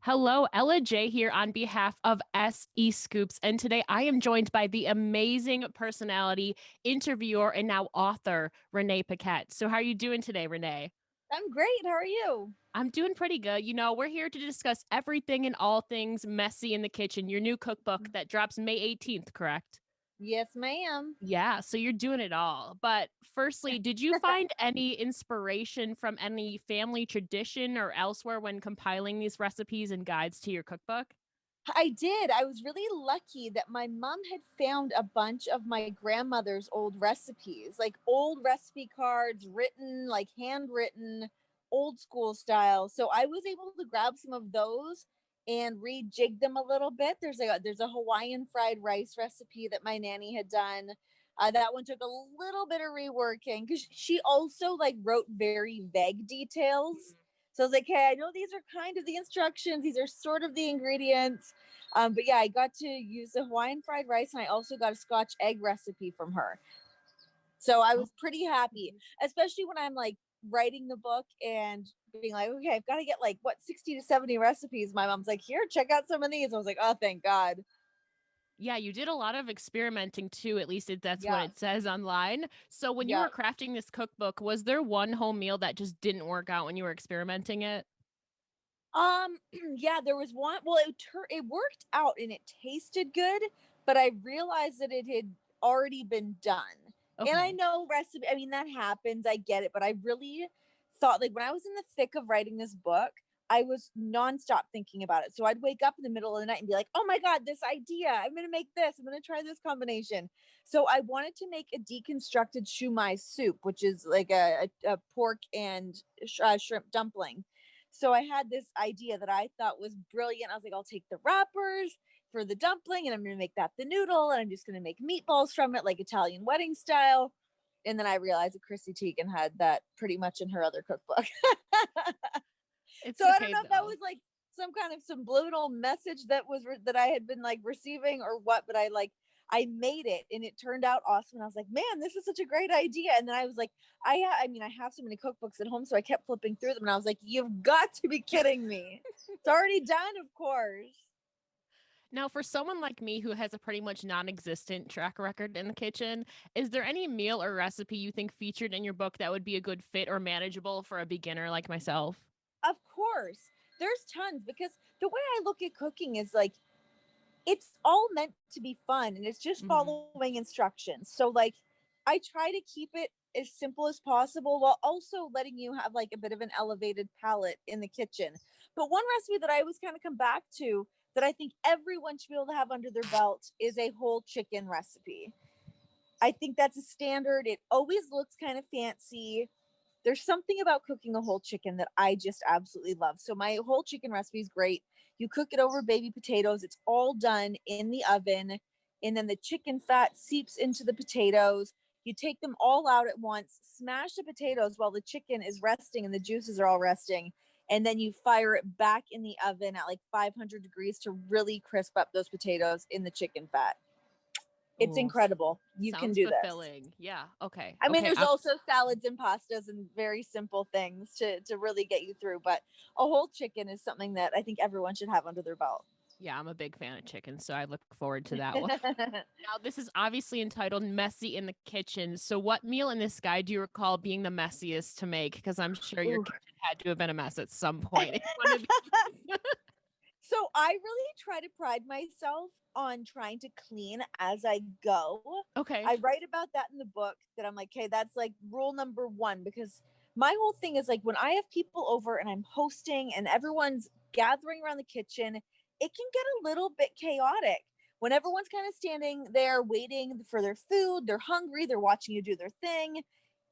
Hello, Ella J here on behalf of SE Scoops. And today I am joined by the amazing personality, interviewer, and now author, Renee Paquette. So, how are you doing today, Renee? I'm great. How are you? I'm doing pretty good. We're here to discuss everything and all things messy in the kitchen, your new cookbook that drops May 18th, correct? Yes, ma'am. Yeah, so you're doing it all. But firstly, did you find any inspiration from any family tradition or elsewhere when compiling these recipes and guides to your cookbook? I did. I was really lucky that my mom had found a bunch of my grandmother's old recipes, like old recipe cards, written, like handwritten, old school style. So I was able to grab some of those and rejig them a little bit. There's a Hawaiian fried rice recipe that my nanny had done. That one took a little bit of reworking because she also like wrote very vague details. So I was like, hey, I know these are kind of the instructions. These are sort of the ingredients. But yeah, I got to use the Hawaiian fried rice, and I also got a Scotch egg recipe from her. So I was pretty happy, especially when I'm like writing the book and being like, okay, I've got to get like what 60 to 70 recipes. My mom's like, here, check out some of these. I was like, oh, thank God. Yeah, you did a lot of experimenting too, at least that's what it Yes. says online. So when you were Yeah. crafting this cookbook, was there one home meal that just didn't work out when you were experimenting it? Yeah, there was one. Well, it worked out and it tasted good, but I realized that it had already been done. And I Okay. know recipe, I mean that happens, I get it, but I really thought like when I was in the thick of writing this book, I was nonstop thinking about it. So I'd wake up in the middle of the night and be like, "Oh my god, this idea. I'm going to make this. I'm going to try this combination." So I wanted to make a deconstructed shumai soup, which is like a pork and shrimp dumpling. So I had this idea that I thought was brilliant. I was like, I'll take the wrappers for the dumpling and I'm going to make that the noodle and I'm just going to make meatballs from it, like Italian wedding style. And then I realized that Chrissy Teigen had that pretty much in her other cookbook. It's So I don't okay know if that though. was like some kind of subliminal message that I had been like receiving or what, but I made it and it turned out awesome. And I was like, man, this is such a great idea. And then I was like, I mean, I have so many cookbooks at home, so I kept flipping through them and I was like, you've got to be kidding me. It's already done, of course. Now, for someone like me who has a pretty much non-existent track record in the kitchen, is there any meal or recipe you think featured in your book that would be a good fit or manageable for a beginner like myself? Of course. There's tons because the way I look at cooking is like it's all meant to be fun and it's just Mhm. following instructions. So like I try to keep it as simple as possible while also letting you have like a bit of an elevated palate in the kitchen. But one recipe that I always kind of come back to that I think everyone should be able to have under their belt is a whole chicken recipe. I think that's a standard. It always looks kind of fancy. There's something about cooking a whole chicken that I just absolutely love. So my whole chicken recipe is great. You cook it over baby potatoes. It's all done in the oven, and then the chicken fat seeps into the potatoes. You take them all out at once, smash the potatoes while the chicken is resting and the juices are all resting, and then you fire it back in the oven at like 500 degrees to really crisp up those potatoes in the chicken fat. It's Oh, incredible. You can sounds do this. fulfilling. Yeah. Okay. I mean, Okay. there's also salads and pastas and very simple things to really get you through, but a whole chicken is something that I think everyone should have under their belt. Yeah, I'm a big fan of chicken, so I look forward to that one. Now, this is obviously entitled Messy in the Kitchen. So, what meal in this guide do you recall being the messiest to make? Because I'm sure your Ooh. kitchen had to have been a mess at some point. It's one of these. So I really try to pride myself on trying to clean as I go. Okay. I write about that in the book that I'm like, okay, that's like rule number one because my whole thing is like when I have people over and I'm hosting and everyone's gathering around the kitchen, it can get a little bit chaotic. When everyone's kind of standing there waiting for their food, they're hungry, they're watching you do their thing,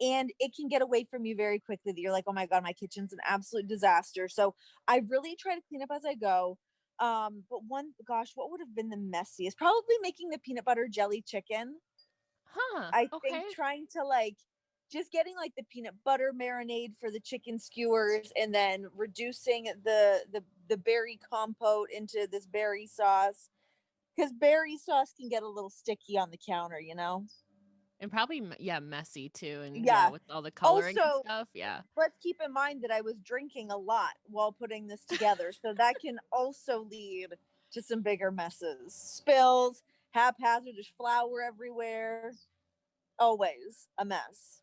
and it can get away from you very quickly that you're like, oh my God, my kitchen's an absolute disaster. So I really try to clean up as I go. But one, gosh, what would have been the messiest? Probably making the peanut butter jelly chicken. Huh. I think Okay. trying to like just getting like the peanut butter marinade for the chicken skewers and then reducing the berry compote into this berry sauce because berry sauce can get a little sticky on the counter, you know. And probably, yeah, messy too. And yeah, Yeah. with all the coloring and Also, stuff. Yeah. let's keep in mind that I was drinking a lot while putting this together. So that can also lead to some bigger messes. Spills, haphazard, there's flour everywhere. Always a mess.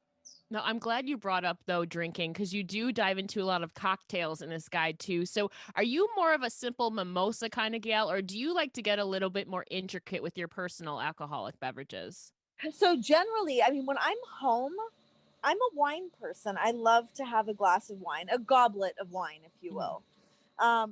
No, I'm glad you brought up though drinking because you do dive into a lot of cocktails in this guide too. So, are you more of a simple mimosa kind of gal, or do you like to get a little bit more intricate with your personal alcoholic beverages? So generally, I mean, when I'm home, I'm a wine person. I love to have a glass of wine, a goblet of wine, if you Mhm. will.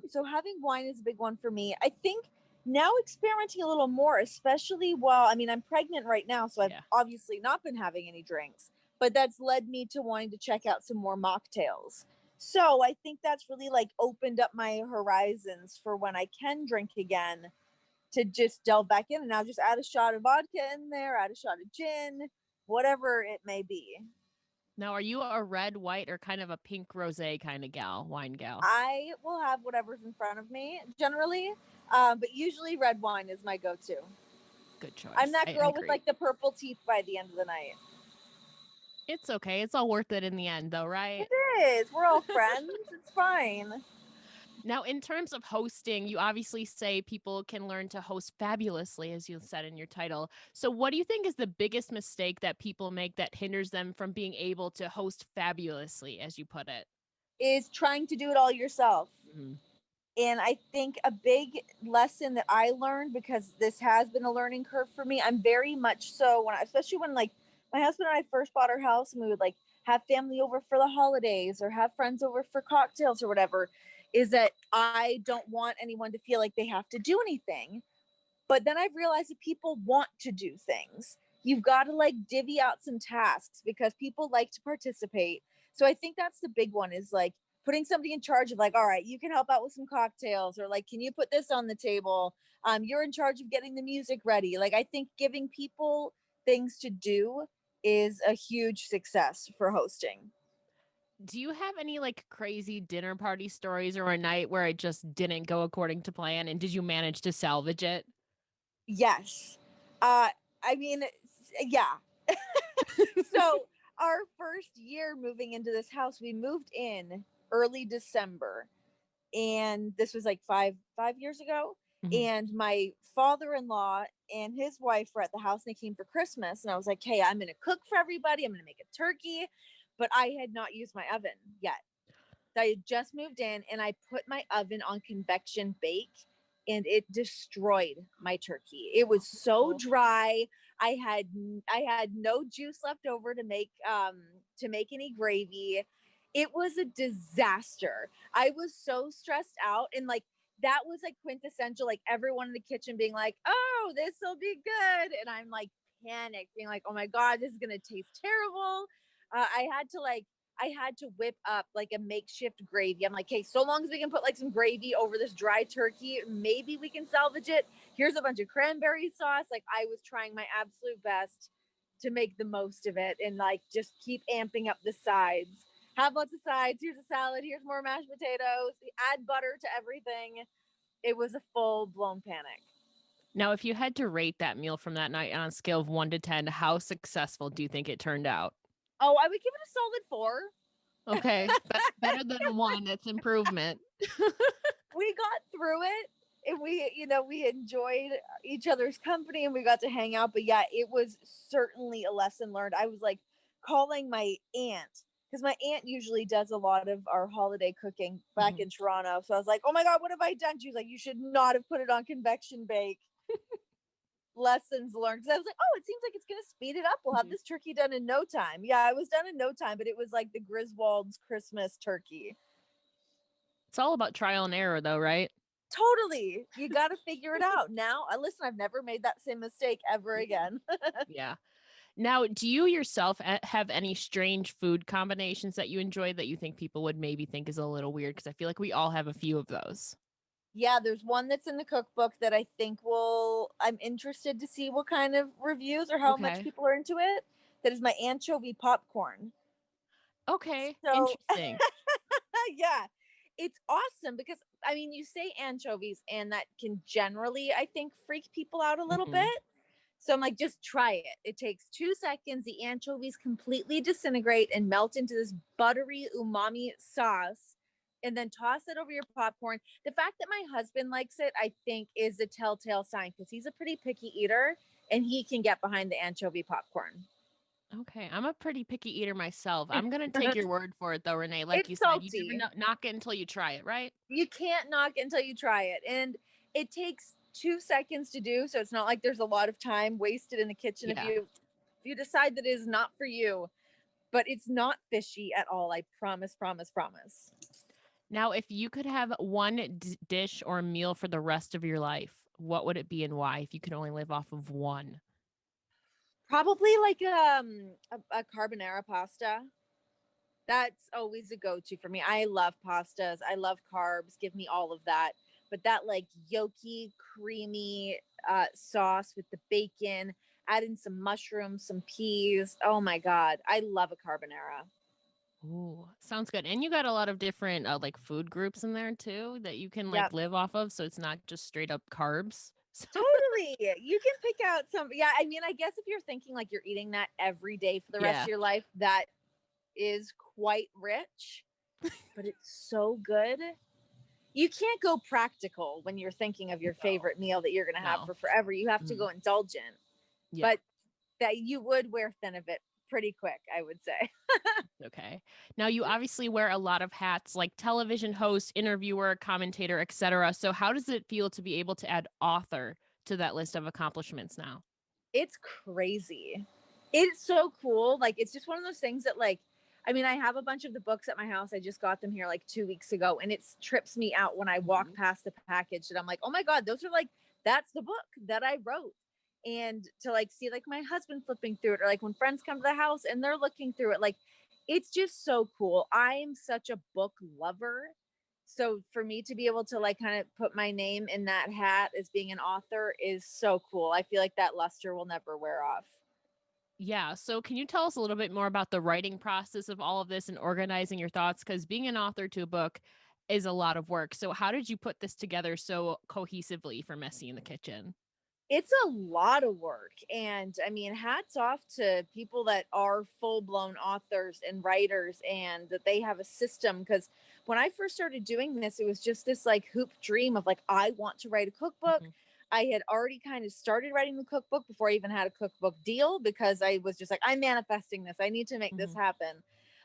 So having wine is a big one for me. I think now experimenting a little more, especially while, I mean, I'm pregnant right now, so I've Yeah. obviously not been having any drinks, but that's led me to wanting to check out some more mocktails. So I think that's really like opened up my horizons for when I can drink again, to just delve back in and now just add a shot of vodka in there, add a shot of gin, whatever it may be. Now, are you a red, white, or kind of a pink rosé kind of gal, wine gal? I will have whatever's in front of me generally, but usually red wine is my go-to. Good I'm choice. that I girl with agree. like the purple teeth by the end of the night. It's okay. It's all worth it in the end, though, right? It is. We're all friends. It's fine. Now, in terms of hosting, you obviously say people can learn to host fabulously, as you said in your title. So, what do you think is the biggest mistake that people make that hinders them from being able to host fabulously, as you put it? Is trying to do it all yourself. Mhm. And I think a big lesson that I learned, because this has been a learning curve for me, I'm very much so when especially when like my husband and I first bought our house and we would like have family over for the holidays or have friends over for cocktails or whatever, is that I don't want anyone to feel like they have to do anything. But then I've realized that people want to do things. You've got to like divvy out some tasks because people like to participate. So I think that's the big one, is like putting somebody in charge of like, all right, you can help out with some cocktails, or like, can you put this on the table? You're in charge of getting the music ready. Like, I think giving people things to do is a huge success for hosting. Do you have any like crazy dinner party stories or a night where it just didn't go according to plan? And did you manage to salvage it? Yes. Uh, I mean, yeah. So our first year moving into this house, we moved in early December, and this was like five years ago. Mhm. And my father-in-law and his wife were at the house, and they came for Christmas, and I was like, hey, I'm gonna cook for everybody, I'm gonna make a turkey. But I had not used my oven yet. I had just moved in and I put my oven on convection bake, and it destroyed my turkey. It was so Oh. dry. I had no juice left over to make any gravy. It was a disaster. I was so stressed out, and like that was like quintessential, like everyone in the kitchen being like, "Oh, this will be good." And I'm like panicked, being like, "Oh my god, this is going to taste terrible." I had to whip up like a makeshift gravy. I'm like, hey, so long as we can put like some gravy over this dry turkey, maybe we can salvage it. Here's a bunch of cranberry sauce. Like, I was trying my absolute best to make the most of it and like just keep amping up the sides. Have lots of sides. Here's a salad. Here's more mashed potatoes. Add butter to everything. It was a full blown panic. Now, if you had to rate that meal from that night on a scale of 1 to 10, how successful do you think it turned out? Oh, I would give it a solid 4. Okay, better than a one. That's improvement. We got through it, and we enjoyed each other's company and we got to hang out. But yeah, it was certainly a lesson learned. I was like calling my aunt, because my aunt usually does a lot of our holiday cooking back Mhm. in Toronto. So I was like, oh my god, what have I done? She was like, you should not have put it on convection bake. Lessons learned, because I was like, oh, it seems like it's going to speed it up. We'll have Mhm. this turkey done in no time. Yeah, it was done in no time, but it was like the Griswold's Christmas turkey. It's all about trial and error, though, right? Totally. You got to figure it out. Now, I listen, I've never made that same mistake ever Mhm. again. Yeah. Now, do you yourself have any strange food combinations that you enjoy that you think people would maybe think is a little weird? Because I feel like we all have a few of those. Yeah, there's one that's in the cookbook that I think I'm interested to see what kind of reviews or how much Okay. people are into it. That is my anchovy popcorn. Okay. So, Interesting. yeah, it's awesome because I mean, you say anchovies, and that can generally, I think, freak people out a little Mhm. bit. So I'm like, just try it. It takes 2 seconds. The anchovies completely disintegrate and melt into this buttery umami sauce, and then toss it over your popcorn. The fact that my husband likes it, I think, is a telltale sign, because he's a pretty picky eater and he can get behind the anchovy popcorn. Okay, I'm a pretty picky eater myself. I'm gonna take your word for it though, Renee. Like you It's said, you never salty. knock it until you try it, right? You can't knock it until you try it. And it takes 2 seconds to do. So it's not like there's a lot of time wasted in the kitchen Yeah. if you decide that it is not for you. But it's not fishy at all. I promise, promise, promise. Now, if you could have one dish or meal for the rest of your life, what would it be and why? If you could only live off of one. Probably like a carbonara pasta. That's always a go-to for me. I love pastas. I love carbs. Give me all of that. But that like yolky, creamy sauce with the bacon, add in some mushrooms, some peas. Oh my God. I love a carbonara. Ooh, sounds good. And you got a lot of different like food groups in there too that you can like Yep. live off of, so it's not just straight up carbs. Totally. You can pick out some. Yeah. I mean, I guess if you're thinking like you're eating that every day for the rest Yeah. of your life, that is quite rich, but it's so good. You can't go practical when you're thinking of your favorite meal that you're going to have No. for forever. You have to Mhm. go indulgent, Yeah. but that you would wear thin of it pretty quick, I would say. Okay. Now you obviously wear a lot of hats like television host, interviewer, commentator, etc. So how does it feel to be able to add author to that list of accomplishments now? It's crazy. It's so cool. Like, it's just one of those things that, like, I mean, I have a bunch of the books at my house. I just got them here like 2 weeks ago, and it trips me out when I walk Mhm. past the package and I'm like, oh my God, those are like, that's the book that I wrote. And to like see like my husband flipping through it, or like when friends come to the house and they're looking through it, like it's just so cool. I am such a book lover. So for me to be able to like kind of put my name in that hat as being an author is so cool. I feel like that luster will never wear off. Yeah. So, can you tell us a little bit more about the writing process of all of this and organizing your thoughts? Because being an author to a book is a lot of work. So, how did you put this together so cohesively for Messy in the Kitchen? It's a lot of work. And I mean, hats off to people that are full blown authors and writers and that they have a system. Because when I first started doing this, it was just this like hoop dream of like, I want to write a cookbook. Mhm. I had already kind of started writing the cookbook before I even had a cookbook deal, because I was just like, I'm manifesting this. I need to make this Mhm. happen.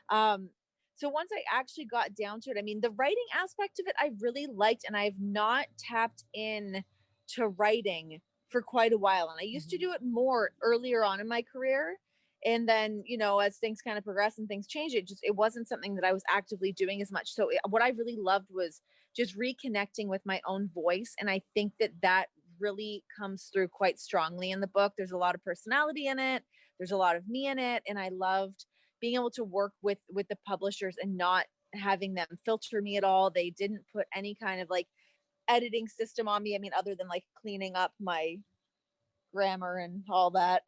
Um, so once I actually got down to it, I mean, the writing aspect of it, I really liked, and I've not tapped in to writing for quite a while. And I used to Mhm. do it more earlier on in my career. And then, you know, as things kind of progress and things change, it wasn't something that I was actively doing as much. So what I really loved was just reconnecting with my own voice. And I think that that really comes through quite strongly in the book. There's a lot of personality in it. There's a lot of me in it. And I loved being able to work with the publishers and not having them filter me at all. They didn't put any kind of like editing system on me. I mean, other than like cleaning up my grammar and all that.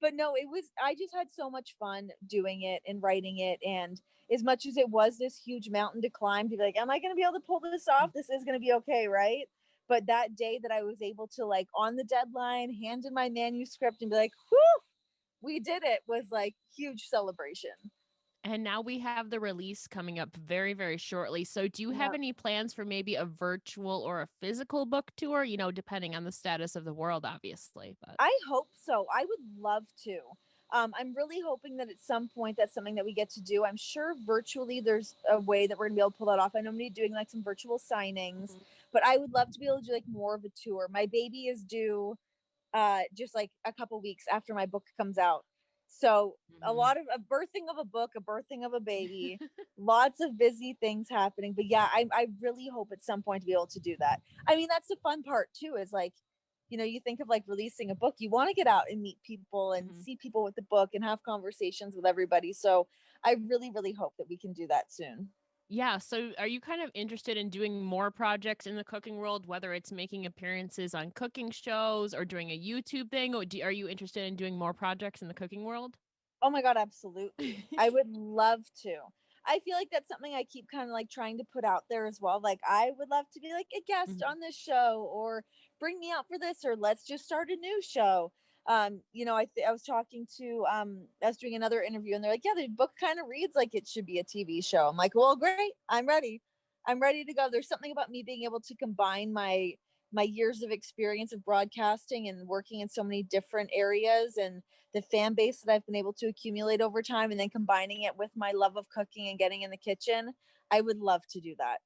But no, I just had so much fun doing it and writing it. And as much as it was this huge mountain to climb, to be like, am I going to be able to pull this off? This is going to be okay, right? But that day that I was able to, like, on the deadline, hand in my manuscript and be like, whoo, we did it, was like huge celebration. And now we have the release coming up very, very shortly. So, do you have Yeah. any plans for maybe a virtual or a physical book tour? Depending on the status of the world, obviously. But I hope so. I would love to. I'm really hoping that at some point that's something that we get to do. I'm sure virtually there's a way that we're gonna be able to pull that off. I know I'm gonna be doing like some virtual signings, Mhm. but I would love to be able to do like more of a tour. My baby is due just like a couple weeks after my book comes out. So a Mhm. lot of a birthing of a book, a birthing of a baby, lots of busy things happening. But yeah, I really hope at some point to be able to do that. I mean, that's the fun part too, is like, you know, you think of like releasing a book, you want to get out and meet people and Mhm. see people with the book and have conversations with everybody. So I really, really hope that we can do that soon. Yeah. So, are you kind of interested in doing more projects in the cooking world, whether it's making appearances on cooking shows or doing a YouTube thing? Or are you interested in doing more projects in the cooking world? Oh my God, absolutely. I would love to. I feel like that's something I keep kind of like trying to put out there as well. Like, I would love to be like a guest Mhm. on this show, or bring me out for this, or let's just start a new show. I was talking to I was doing another interview, and they're like, yeah, the book kind of reads like it should be a TV show. I'm like, well, great, I'm ready to go. There's something about me being able to combine my years of experience of broadcasting and working in so many different areas, and the fan base that I've been able to accumulate over time, and then combining it with my love of cooking and getting in the kitchen. I would love to do that.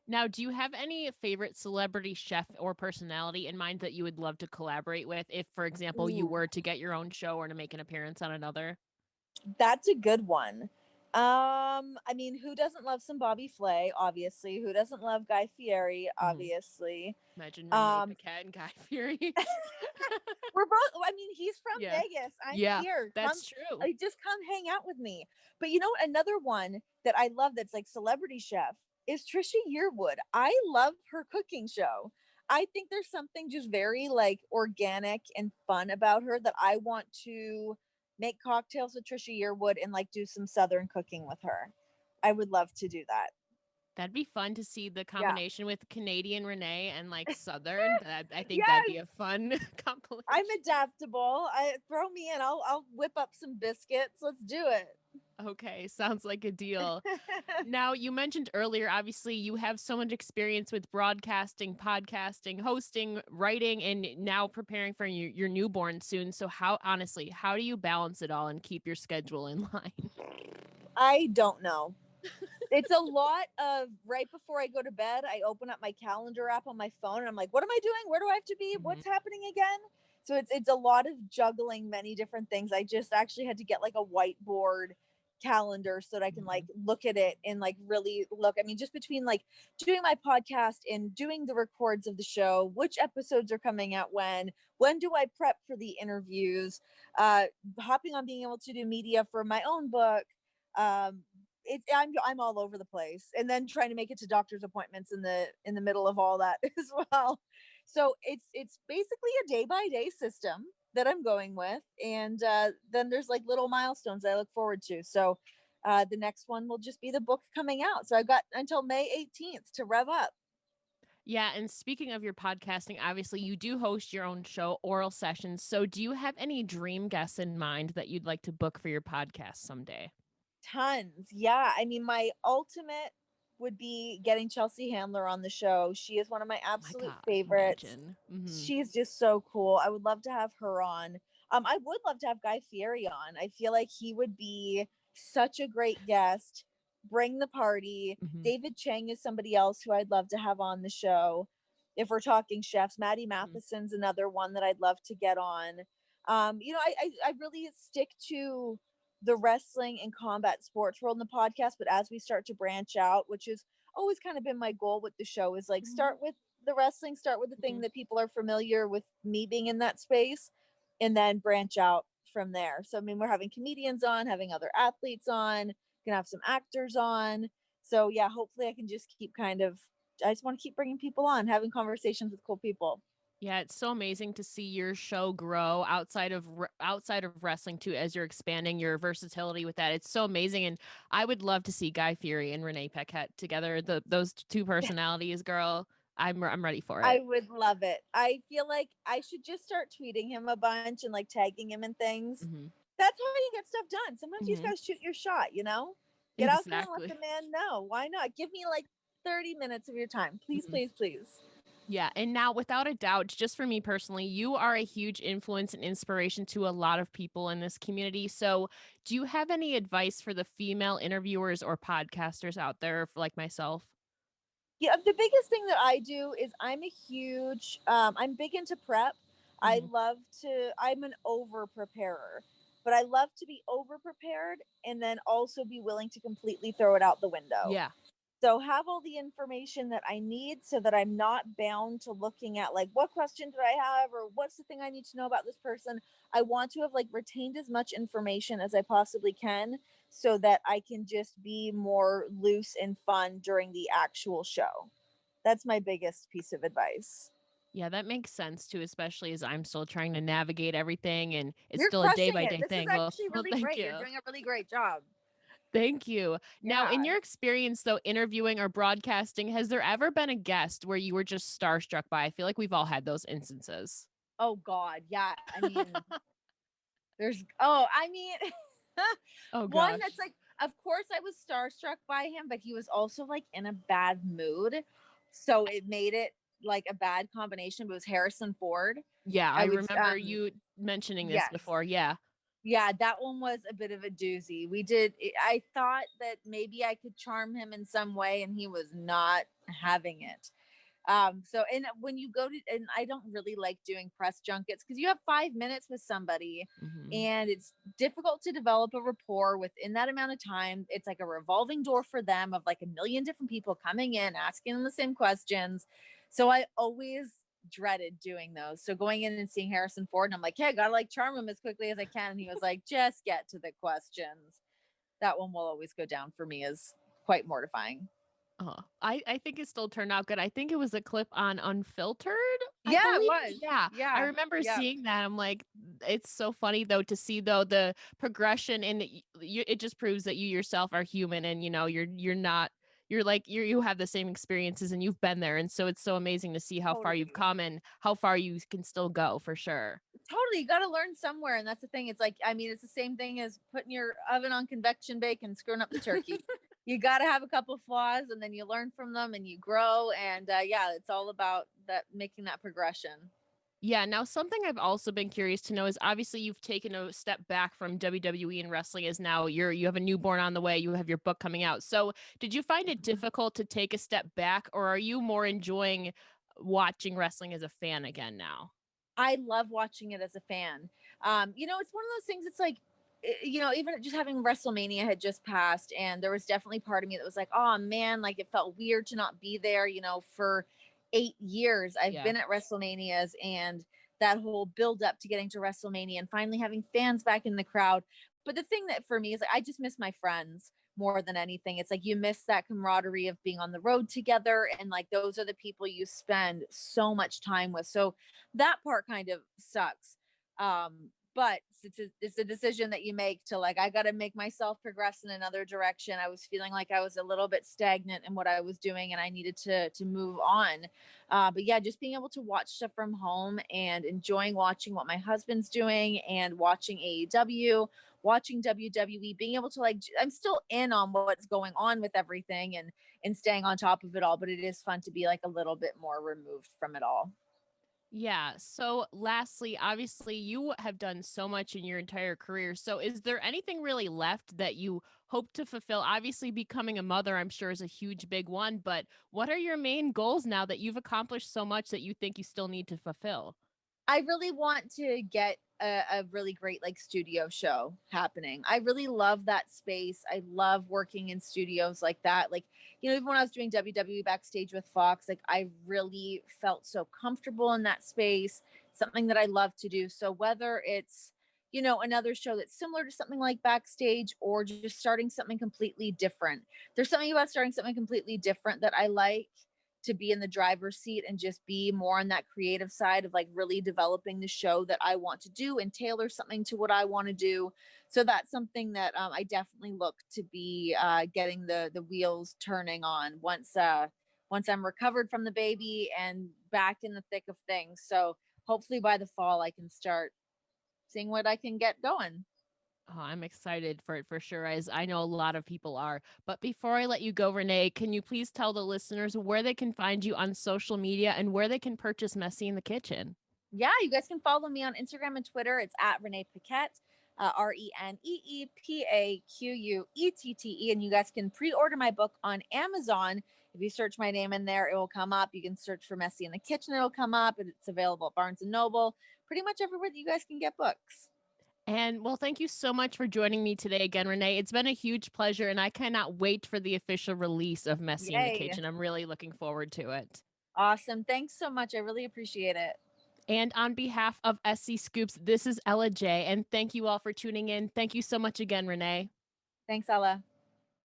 Now, do you have any favorite celebrity chef or personality in mind that you would love to collaborate with if, for example, you Ooh, were to get your own show or to make an appearance on another? that's a good one. I mean, who doesn't love some Bobby Flay, obviously? Who doesn't love Guy Fieri, Mhm. obviously? Imagine Renee Um, Paquette and Guy Fieri. we're both, I mean, he's from Yeah. Vegas. I'm Yeah, here. Come, that's true. just come hang out with me. But you know, another one that I love that's like celebrity chef is Trisha Yearwood. I love her cooking show. I think there's something just very like organic and fun about her, that I want to make cocktails with Trisha Yearwood and like do some southern cooking with her. I would love to do that. That'd be fun to see the Yeah. combination with Canadian Renee and like Southern. I think that'd be Yes. a fun I'm compilation. adaptable. I throw me in. I'll whip up some biscuits. Let's do it. Okay, sounds like a deal. Now, you mentioned earlier, obviously, you have so much experience with broadcasting, podcasting, hosting, writing, and now preparing for your newborn soon. So, honestly, how do you balance it all and keep your schedule in line? I don't know. It's a lot of, right before I go to bed, I open up my calendar app on my phone and I'm like, what am I doing? Where do I have to be? Mhm. What's happening again? So it's a lot of juggling many different things. I just actually had to get like a whiteboard calendar so that I can like Mhm. look at it and like really look. I mean, just between like doing my podcast and doing the records of the show, which episodes are coming out when do I prep for the interviews, uh hopping on being able to do media for my own book, um I'm all over the place, and then trying to make it to doctor's appointments in the middle of all that as well. So it's basically a day by day system that I'm going with, and then there's like little milestones I look forward to. So the next one will just be the book coming out. So I've got until May 18th to rev up. Yeah, and speaking of your podcasting, obviously you do host your own show, Oral Sessions. So, do you have any dream guests in mind that you'd like to book for your podcast someday? Tons. Yeah. I mean, my ultimate would be getting Chelsea Handler on the show. She is one of my Oh my absolute God, favorites. imagine. Hmm. She's just so cool. I would love to have her on. I would love to have Guy Fieri on. I feel like he would be such a great guest. Bring the party. Hmm. David Chang is somebody else who I'd love to have on the show. If we're talking chefs, Maddie Hmm. Matheson's another one that I'd love to get on. I really stick to the wrestling and combat sports world in the podcast, but as we start to branch out, which is always kind of been my goal with the show, is like Hmm. start with the wrestling, start with the thing Hmm. that people are familiar with me being in that space, and then branch out from there. So I mean, we're having comedians on, having other athletes on, gonna have some actors on. So yeah, hopefully I can just keep kind of, I just want to keep bringing people on, having conversations with cool people. Yeah, it's so amazing to see your show grow outside of wrestling too, as you're expanding your versatility with that. It's so amazing, and I would love to see Guy Fieri and Renee Paquette together. Those two personalities, girl. I'm ready for I it. would love it. I feel like I should just start tweeting him a bunch and like tagging him in things. Hmm. That's how you get stuff done. Sometimes you just Hmm. gotta shoot your shot. Get out there and let Exactly. the man know. Why not? Give me like 30 minutes of your time. Please, Mhm. please, please. Yeah, and now without a doubt, just for me personally, you are a huge influence and inspiration to a lot of people in this community. So, do you have any advice for the female interviewers or podcasters out there like myself? Yeah, the biggest thing that I do is I'm big into prep. Hmm. I'm an over preparer, but I love to be over prepared and then also be willing to completely throw it out the window. Yeah. So have all the information that I need so that I'm not bound to looking at like what question did I have or what's the thing I need to know about this person. I want to have like retained as much information as I possibly can so that I can just be more loose and fun during the actual show. That's my biggest piece of advice. Yeah, that makes sense too, especially as I'm still trying to navigate everything and it's You're still a day crushing by it. day This is thing. Well, actually well, really thank great. You're you. doing a really great job. Thank you. Now, in Yeah. your experience, though, interviewing or broadcasting, has there ever been a guest where you were just starstruck by? I feel like we've all had those instances. Oh God, yeah. I mean, I mean, Oh one that's gosh. like, of course I was starstruck by him, but he was also like in a bad mood. So it made it like a bad combination. But it was Harrison Ford. Yeah, I I was, remember you mentioning this yes. before. Yeah. Yeah, that one was a bit of a doozy. I thought that maybe I could charm him in some way, and he was not having it. So and when you go to, and I don't really like doing press junkets because you have 5 minutes with somebody, Mhm. and it's difficult to develop a rapport within that amount of time. It's like a revolving door for them of like a million different people coming in asking them the same questions. So I always dreaded doing those. So going in and seeing Harrison Ford, and I'm like, hey, I gotta like charm him as quickly as I can. And he was like, just get to the questions. That one will always go down for me as quite mortifying. I think it still turned out good. I think it was a clip on Unfiltered, I Yeah, it believe. was. Yeah, I Yeah. remember Yeah. seeing that. I'm like, it's so funny though to see though the progression, and it just proves that you yourself are human, and you're not you're like you have the same experiences and you've been there, and so it's so amazing to see how far you've Totally. come and how far you can still go for sure. Totally. You got to learn somewhere. And that's the thing. It's like, I mean, it's the same thing as putting your oven on convection bake and screwing up the turkey. You got to have a couple flaws and then you learn from them and you grow. And yeah, it's all about that, making that progression. Yeah, now something I've also been curious to know is obviously you've taken a step back from WWE and wrestling as now you have a newborn on the way, you have your book coming out. So, did you find it difficult to take a step back or are you more enjoying watching wrestling as a fan again now? I love watching it as a fan. It's one of those things. It's like, even just having WrestleMania had just passed, and there was definitely part of me that was like, oh man, like it felt weird to not be there. For 8 years, I've Yeah. been at WrestleManias, and that whole build up to getting to WrestleMania and finally having fans back in the crowd. But the thing that for me is like, I just miss my friends more than anything. It's like you miss that camaraderie of being on the road together, and like those are the people you spend so much time with. So that part kind of sucks. But it's a decision that you make to like, I got to make myself progress in another direction. I was feeling like I was a little bit stagnant in what I was doing and I needed to move on. But yeah, just being able to watch stuff from home and enjoying watching what my husband's doing and watching AEW, watching WWE, being able to like, I'm still in on what's going on with everything and staying on top of it all. But it is fun to be like a little bit more removed from it all. Yeah. So, lastly, obviously, you have done so much in your entire career. So, is there anything really left that you hope to fulfill? Obviously, becoming a mother, I'm sure, is a huge, big one. But what are your main goals now that you've accomplished so much that you think you still need to fulfill? I really want to get a really great like studio show happening. I really love that space. I love working in studios like that. Like, even when I was doing WWE backstage with Fox, like I really felt so comfortable in that space, something that I love to do. So whether it's, another show that's similar to something like backstage or just starting something completely different. There's something about starting something completely different that I like, to be in the driver's seat and just be more on that creative side of like really developing the show that I want to do and tailor something to what I want to do. So that's something that I definitely look to be getting the wheels turning on once I'm recovered from the baby and back in the thick of things. So hopefully by the fall I can start seeing what I can get going. Oh, I'm excited for it for sure, as I know a lot of people are. But before I let you go, Renee, can you please tell the listeners where they can find you on social media and where they can purchase Messy in the Kitchen? Yeah, you guys can follow me on Instagram and Twitter. It's at Renee Paquette, ReneePaquette. And you guys can pre order my book on Amazon. If you search my name in there, it will come up. You can search for Messy in the Kitchen, it'll come up. And it's available at Barnes and Noble, pretty much everywhere that you guys can get books. And well, thank you so much for joining me today again, Renee. It's been a huge pleasure, and I cannot wait for the official release of Messy in the Yay. Kitchen. I'm really looking forward to it. Awesome. Thanks so much. I really appreciate it. And on behalf of SC Scoops, this is Ella J. And thank you all for tuning in. Thank you so much again, Renee. Thanks, Ella.